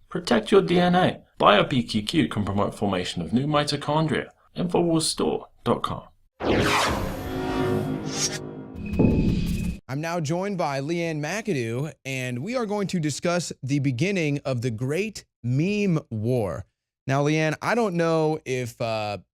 Protect your DNA. BioPQQ can promote formation of new mitochondria. Infowarsstore.com. I'm now joined by Ann McAdoo, and we are going to discuss the beginning of the Great Meme War. Now, Ann, I don't know if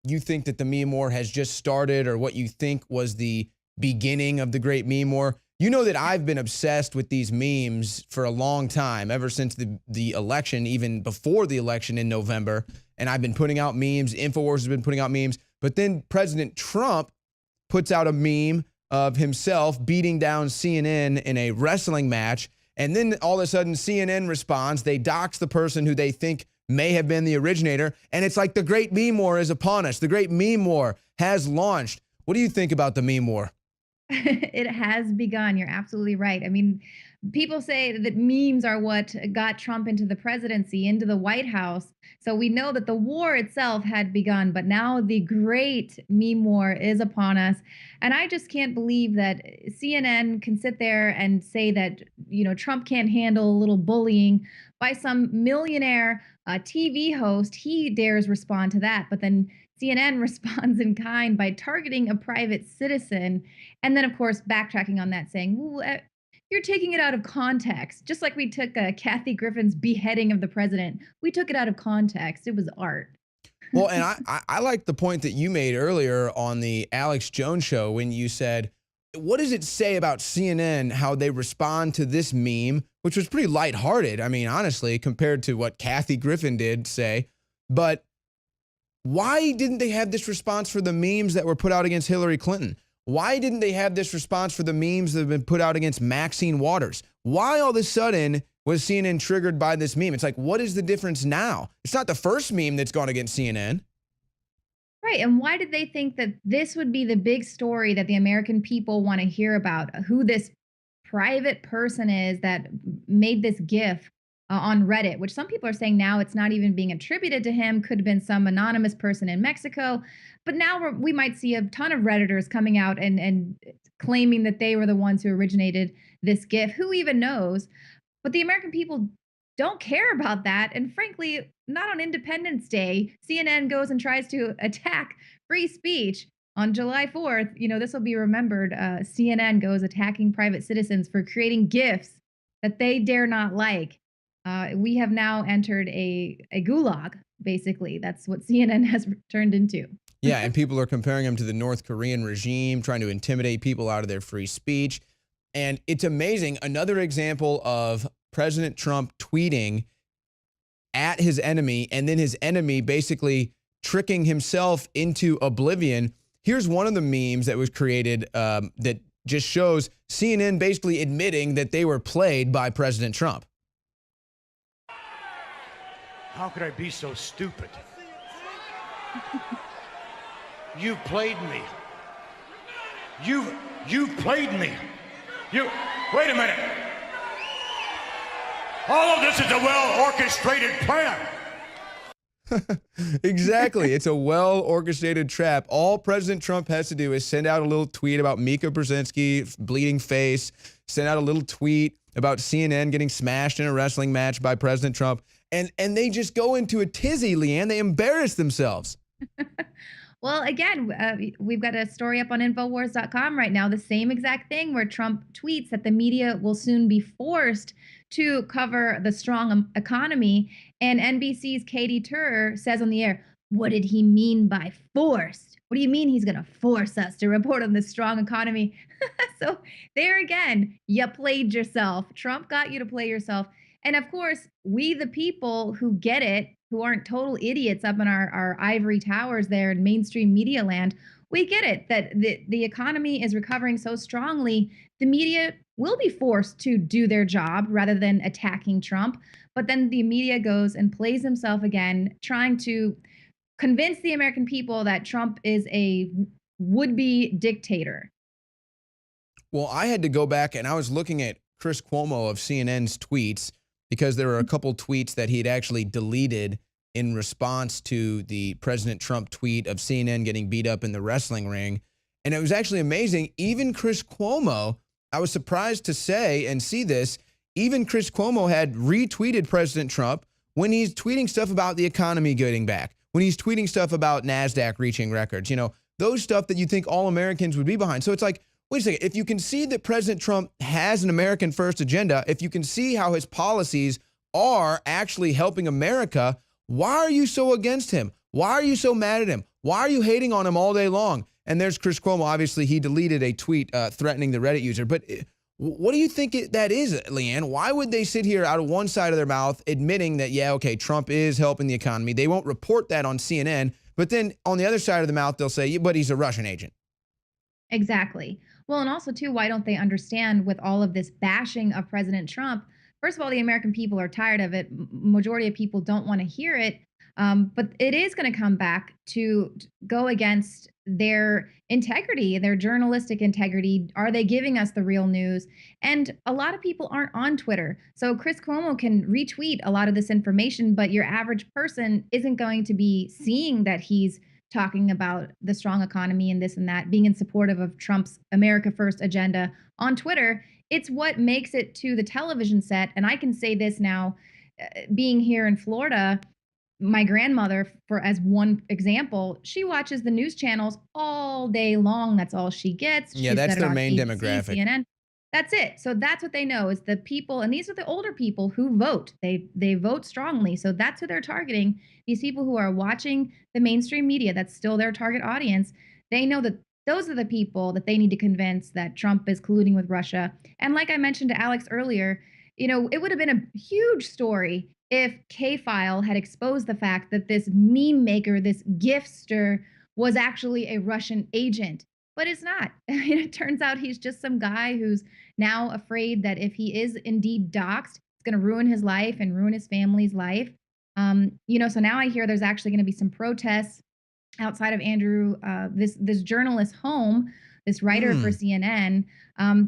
you think that the meme war has just started or what you think was the beginning of the Great Meme War. You know that I've been obsessed with these memes for a long time, ever since the election, even before the election in November. And I've been putting out memes. Infowars has been putting out memes. But then President Trump puts out a meme of himself beating down CNN in a wrestling match. And then all of a sudden CNN responds. They dox the person who they think may have been the originator. And it's like the Great Meme War is upon us. The Great Meme War has launched. What do you think about the meme war? It has begun. You're absolutely right. I mean, people say that memes are what got Trump into the presidency, into the White House. So we know that the war itself had begun, but now the great meme war is upon us. And I just can't believe that CNN can sit there and say that, Trump can't handle a little bullying by some millionaire TV host. He dares respond to that, but then CNN responds in kind by targeting a private citizen. And then, of course, backtracking on that, saying, well, you're taking it out of context. Just like we took Kathy Griffin's beheading of the president. We took it out of context. It was art. Well, and I like the point that you made earlier on the Alex Jones show when you said, what does it say about CNN, how they respond to this meme, which was pretty lighthearted, I mean, honestly, compared to what Kathy Griffin did say. But why didn't they have this response for the memes that were put out against Hillary Clinton? Why didn't they have this response for the memes that have been put out against Maxine Waters? Why all of a sudden was CNN triggered by this meme? It's like, what is the difference now? It's not the first meme that's gone against CNN. Right. And why did they think that this would be the big story that the American people want to hear about? Who this private person is that made this GIF on Reddit, which some people are saying now it's not even being attributed to him, could have been some anonymous person in Mexico. But now we might see a ton of Redditors coming out and claiming that they were the ones who originated this GIF. Who even knows? But the American people don't care about that. And frankly, not on Independence Day. CNN goes and tries to attack free speech on July 4th. This will be remembered. CNN goes attacking private citizens for creating GIFs that they dare not like. We have now entered a gulag, basically. That's what CNN has turned into. Yeah, and people are comparing him to the North Korean regime, trying to intimidate people out of their free speech. And it's amazing. Another example of President Trump tweeting at his enemy and then his enemy basically tricking himself into oblivion. Here's one of the memes that was created that just shows CNN basically admitting that they were played by President Trump. How could I be so stupid? You played me. You played me. Wait a minute. All of this is a well-orchestrated plan. Exactly. It's a well-orchestrated trap. All President Trump has to do is send out a little tweet about Mika Brzezinski, bleeding face, send out a little tweet about CNN getting smashed in a wrestling match by President Trump, and they just go into a tizzy, Leanne. They embarrass themselves. Well, again, we've got a story up on Infowars.com right now, the same exact thing where Trump tweets that the media will soon be forced to cover the strong economy. And NBC's Katie Tur says on the air, what did he mean by forced? What do you mean he's going to force us to report on the strong economy? So there again, you played yourself. Trump got you to play yourself. And of course, we the people who get it, who aren't total idiots up in our ivory towers there in mainstream media land, we get it that the economy is recovering so strongly, the media will be forced to do their job rather than attacking Trump. But then the media goes and plays himself again, trying to convince the American people that Trump is a would-be dictator. Well, I had to go back and I was looking at Chris Cuomo of CNN's tweets because there were a couple tweets that he had actually deleted in response to the President Trump tweet of CNN getting beat up in the wrestling ring. And it was actually amazing. Even Chris Cuomo, I was surprised to say and see this, even Chris Cuomo had retweeted President Trump when he's tweeting stuff about the economy getting back, when he's tweeting stuff about NASDAQ reaching records, those stuff that you think all Americans would be behind. So it's like, wait a second, if you can see that President Trump has an American first agenda, if you can see how his policies are actually helping America, why are you so against him? Why are you so mad at him? Why are you hating on him all day long? And there's Chris Cuomo. Obviously, he deleted a tweet threatening the Reddit user. But what do you think that is, Leanne? Why would they sit here out of one side of their mouth admitting that, yeah, okay, Trump is helping the economy? They won't report that on CNN. But then on the other side of the mouth, they'll say, but he's a Russian agent. Exactly. Well, and also, too, why don't they understand with all of this bashing of President Trump? First of all, the American people are tired of it. Majority of people don't want to hear it. But it is going to come back to go against their integrity, their journalistic integrity. Are they giving us the real news? And a lot of people aren't on Twitter. So Chris Cuomo can retweet a lot of this information, but your average person isn't going to be seeing that he's talking about the strong economy and this and that, being in support of Trump's America First agenda on Twitter. It's what makes it to the television set. And I can say this now, being here in Florida, my grandmother, for as one example, she watches the news channels all day long. That's all she gets. Yeah, She's that's got it their on main ABC, demographic. CNN. That's it. So that's what they know is the people, and these are the older people who vote. They vote strongly. So that's who they're targeting. These people who are watching the mainstream media, that's still their target audience. They know that those are the people that they need to convince that Trump is colluding with Russia. And like I mentioned to Alex earlier, it would have been a huge story if K-File had exposed the fact that this meme maker, this gifster, was actually a Russian agent. But it's not. It turns out he's just some guy who's now afraid that if he is indeed doxxed, it's going to ruin his life and ruin his family's life. So now I hear there's actually going to be some protests outside of Andrew, this journalist's home, this writer for CNN.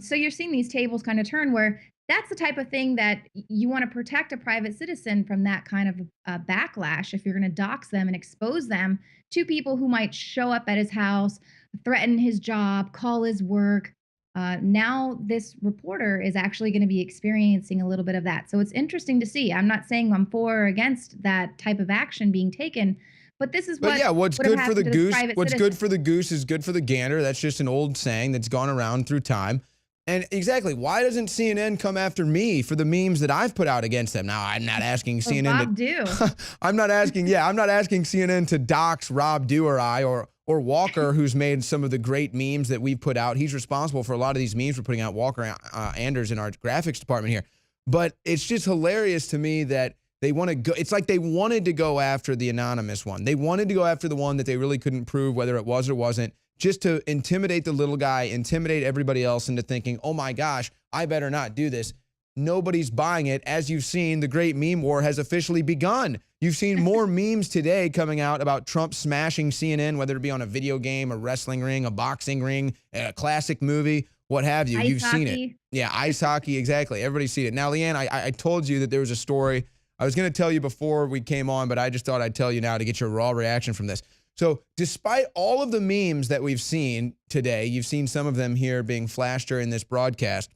So you're seeing these tables kind of turn where that's the type of thing that you want to protect a private citizen from, that kind of backlash. If you're going to dox them and expose them to people who might show up at his house, threaten his job, call his work. Now this reporter is actually going to be experiencing a little bit of that. So it's interesting to see. I'm not saying I'm for or against that type of action being taken, but this is what. But yeah, what's good for the goose? What's good for the goose is good for the gander. That's just an old saying that's gone around through time. And exactly, why doesn't CNN come after me for the memes that I've put out against them? Now, I'm not asking CNN I'm not asking CNN to dox Rob Dew or I or Walker, who's made some of the great memes that we've put out. He's responsible for a lot of these memes we're putting out, Walker Anders in our graphics department here. But it's just hilarious to me that they want to go. It's like they wanted to go after the anonymous one. They wanted to go after the one that they really couldn't prove whether it was or wasn't, just to intimidate the little guy, intimidate everybody else into thinking, oh my gosh, I better not do this. Nobody's buying it. As you've seen, the great meme war has officially begun. You've seen more memes today coming out about Trump smashing CNN, whether it be on a video game, a wrestling ring, a boxing ring, a classic movie, what have you. You've seen it. Yeah, ice hockey, exactly. Everybody's seen it. Now, Leanne, I told you that there was a story I was going to tell you before we came on, but I just thought I'd tell you now to get your raw reaction from this. So despite all of the memes that we've seen today, you've seen some of them here being flashed during this broadcast.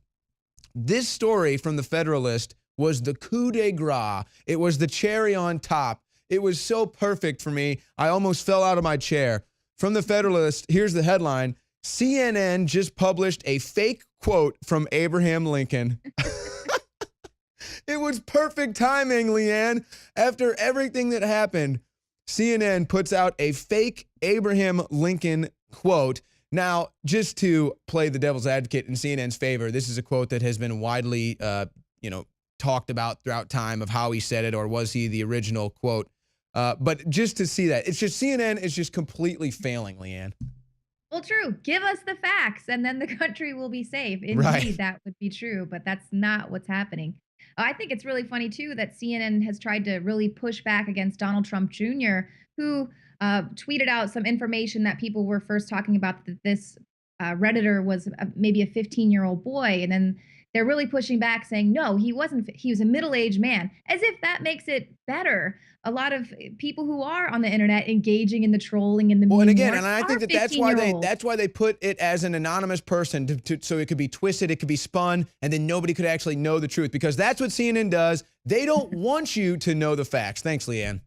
This story from the Federalist was the coup de grace. It was the cherry on top. It was so perfect for me. I almost fell out of my chair. From the Federalist, here's the headline. CNN just published a fake quote from Abraham Lincoln. It was perfect timing, Leanne. After everything that happened, CNN puts out a fake Abraham Lincoln quote. Now, just to play the devil's advocate in CNN's favor, this is a quote that has been widely, talked about throughout time of how he said it, or was he the original quote? But just to see that, it's just CNN is just completely failing, Leanne. Well, true. Give us the facts, and then the country will be safe. Indeed, Right. That would be true, but that's not what's happening. I think it's really funny, too, that CNN has tried to really push back against Donald Trump Jr., who tweeted out some information that people were first talking about, that this Redditor was maybe a 15-year-old boy. And then they're really pushing back saying, no, he wasn't, he was a middle-aged man, as if that makes it better. A lot of people who are on the internet engaging in the trolling and the Well, and meme again, wars and I think are that that's 15-year-olds. why they put it as an anonymous person so it could be twisted, it could be spun, and then nobody could actually know the truth, because that's what CNN does. They don't want you to know the facts. Thanks, Leanne.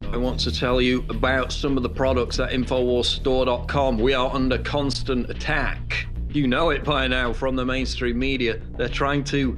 I want to tell you about some of the products at InfowarsStore.com. We are under constant attack. You know it by now from the mainstream media. They're trying to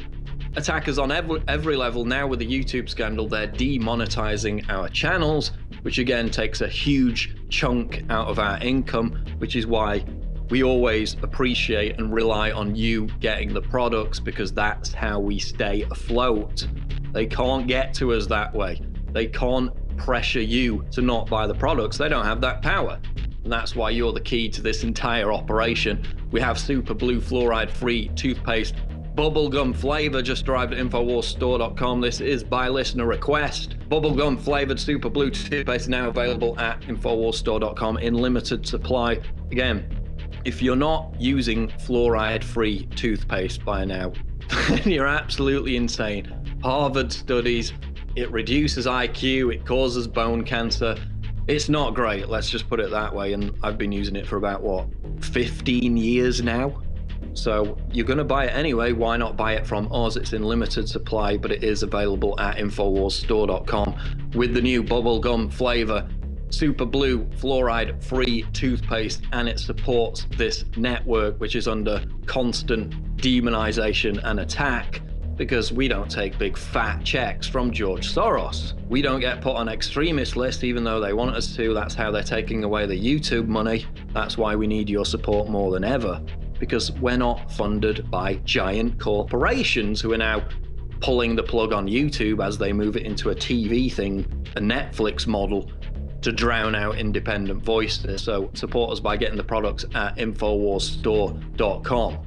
attack us on every level. Now with the YouTube scandal, they're demonetizing our channels, which again takes a huge chunk out of our income, which is why we always appreciate and rely on you getting the products, because that's how we stay afloat. They can't get to us that way. They can't pressure you to not buy the products. They don't have that power. And that's why you're the key to this entire operation. We have Super Blue fluoride-free toothpaste, bubblegum flavor, just arrived at InfowarsStore.com. This is by listener request. Bubblegum flavored Super Blue toothpaste now available at InfowarsStore.com in limited supply. Again, if you're not using fluoride-free toothpaste by now, you're absolutely insane. Harvard studies, it reduces IQ, it causes bone cancer. It's not great, let's just put it that way. And I've been using it for about, 15 years now? So you're gonna buy it anyway, why not buy it from us? It's in limited supply, but it is available at InfowarsStore.com with the new bubblegum flavor, Super Blue fluoride-free toothpaste, and it supports this network, which is under constant demonization and attack, because we don't take big fat checks from George Soros. We don't get put on extremist lists even though they want us to. That's how they're taking away the YouTube money. That's why we need your support more than ever, because we're not funded by giant corporations who are now pulling the plug on YouTube as they move it into a TV thing, a Netflix model, to drown out independent voices. So support us by getting the products at InfowarsStore.com.